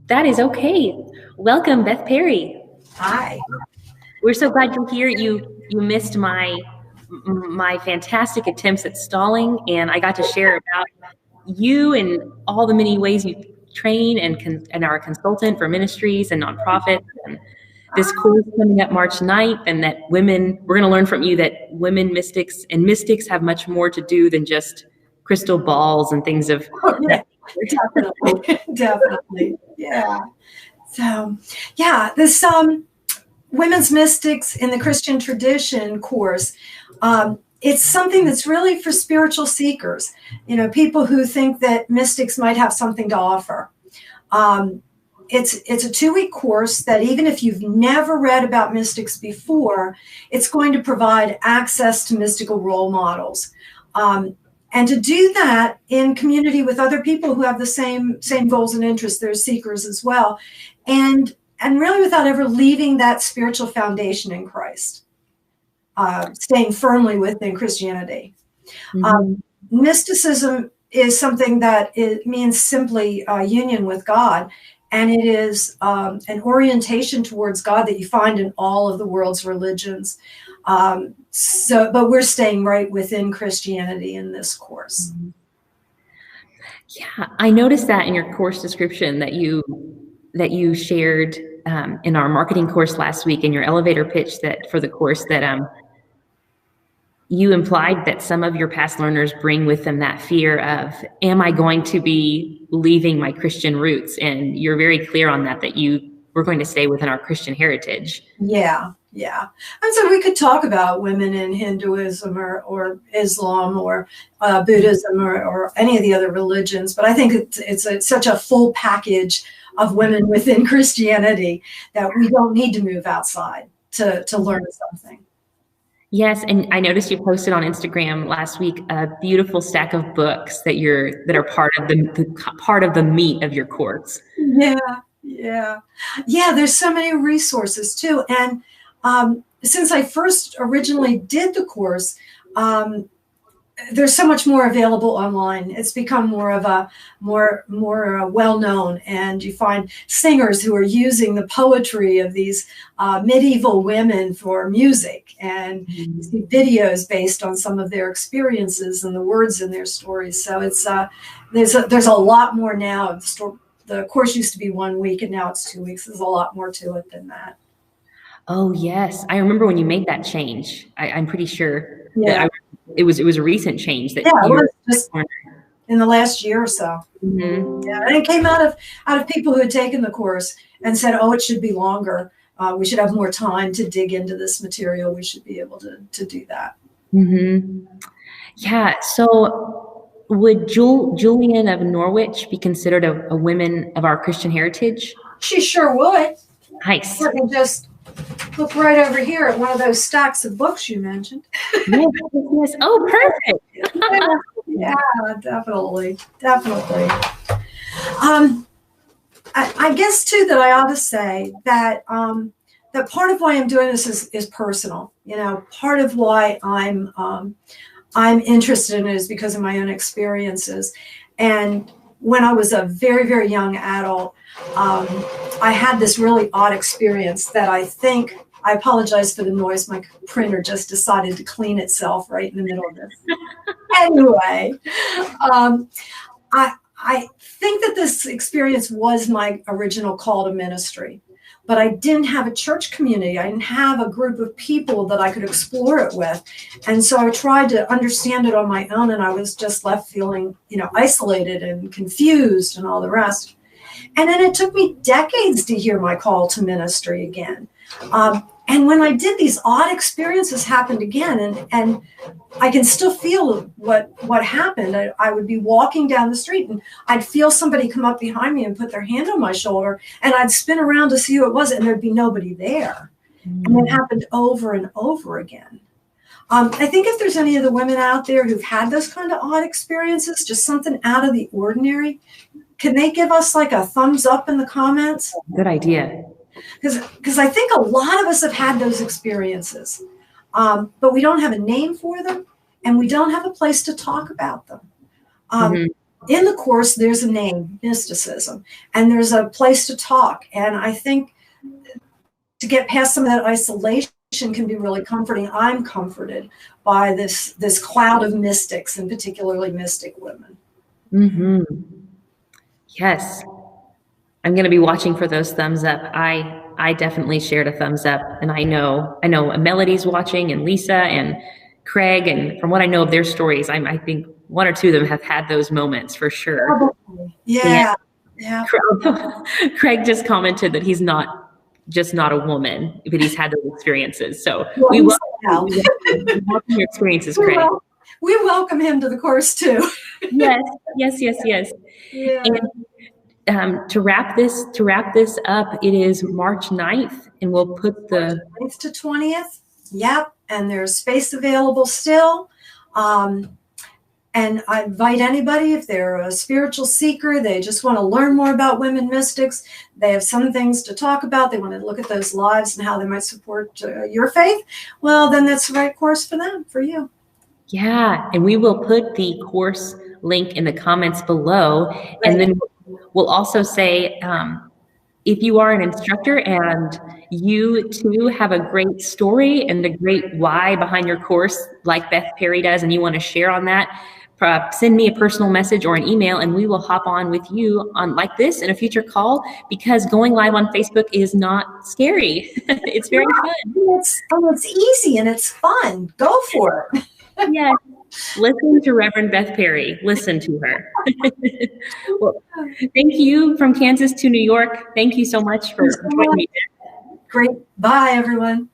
That is okay. Welcome, Beth Perry. Hi. We're so glad you're here. You missed my fantastic attempts at stalling, and I got to share about you and all the many ways you train and are a consultant for ministries and nonprofits. And this course coming up March 9th, and that we're going to learn from you that women mystics and mystics have much more to do than just crystal balls and things of. Definitely. Yeah. So, yeah, this Women's Mystics in the Christian Tradition course, it's something that's really for spiritual seekers, people who think that mystics might have something to offer. It's a 2-week course that even if you've never read about mystics before, it's going to provide access to mystical role models. And to do that in community with other people who have the same goals and interests, they're seekers as well, and really without ever leaving that spiritual foundation in Christ, staying firmly within Christianity. Mm-hmm. Mysticism is something that it means simply union with God, and it is an orientation towards God that you find in all of the world's religions. But we're staying right within Christianity in this course. Yeah, I noticed that in your course description that you shared in our marketing course last week in your elevator pitch that for the course that you implied that some of your past learners bring with them that fear of, am I going to be leaving my Christian roots? And you're very clear on that we're going to stay within our Christian heritage. Yeah. And so we could talk about women in Hinduism or Islam or Buddhism or any of the other religions, but I think it's such a full package of women within Christianity that we don't need to move outside to learn something. Yes, and I noticed you posted on Instagram last week a beautiful stack of books that are part of the meat of your course. Yeah. There's so many resources too, and since I first originally did the course, there's so much more available online. It's become more of a more well-known, and you find singers who are using the poetry of these medieval women for music, and you see videos based on some of their experiences and the words in their stories. So it's there's a lot more now. The course used to be 1 week, and now it's 2 weeks. There's a lot more to it than that. Oh yes, I remember when you made that change. I'm pretty sure that it was a recent change that it was just in the last year or so. Mm-hmm. Yeah, and it came out of people who had taken the course and said, "Oh, it should be longer. We should have more time to dig into this material. We should be able to do that." Mm-hmm. Yeah. So, would Julian of Norwich be considered a woman of our Christian heritage? She sure would. Nice. Let me just look right over here at one of those stacks of books you mentioned. Yes. Oh, perfect. Yeah, definitely. I guess too that I ought to say that that part of why I'm doing this is personal. Part of why I'm interested in it is because of my own experiences. And when I was a very, very young adult, I had this really odd experience that I apologize for the noise. My printer just decided to clean itself right in the middle of this. Anyway, I think that this experience was my original call to ministry, but I didn't have a church community. I didn't have a group of people that I could explore it with. And so I tried to understand it on my own, and I was just left feeling, isolated and confused and all the rest. And then it took me decades to hear my call to ministry again. And when I did, these odd experiences happened again, and I can still feel what happened. I would be walking down the street, and I'd feel somebody come up behind me and put their hand on my shoulder, and I'd spin around to see who it was, and there'd be nobody there. And it happened over and over again. I think if there's any of the women out there who've had those kind of odd experiences, just something out of the ordinary, can they give us like a thumbs up in the comments? Good idea. Because I think a lot of us have had those experiences, but we don't have a name for them, and we don't have a place to talk about them. in the course, there's a name, mysticism, and there's a place to talk. And I think to get past some of that isolation can be really comforting. I'm comforted by this cloud of mystics, and particularly mystic women. Mm-hmm. Yes. I'm going to be watching for those thumbs up. I definitely shared a thumbs up, and I know Melody's watching, and Lisa and Craig, and from what I know of their stories, I think one or two of them have had those moments for sure. Yeah. Craig just commented that he's not a woman, but he's had those experiences. So we welcome your experiences, Craig. We welcome him to the course too. Yes. Yeah. And to wrap this up, it is March 9th, and we'll put the 9th to 20th. Yep, and there's space available still. And I invite anybody, if they're a spiritual seeker, they just want to learn more about women mystics, they have some things to talk about, they want to look at those lives and how they might support your faith, well, then that's the right course for them, for you. Yeah, and we will put the course link in the comments below. Right. And then we'll also say, if you are an instructor and you too have a great story and a great why behind your course, like Beth Perry does, and you want to share on that, send me a personal message or an email, and we will hop on with you on like this in a future call, because going live on Facebook is not scary. It's very fun. It's easy and it's fun. Go for it. Yes. Listen to Reverend Beth Perry. Listen to her. Well, thank you from Kansas to New York. Thank you so much for joining me. Great. Bye, everyone.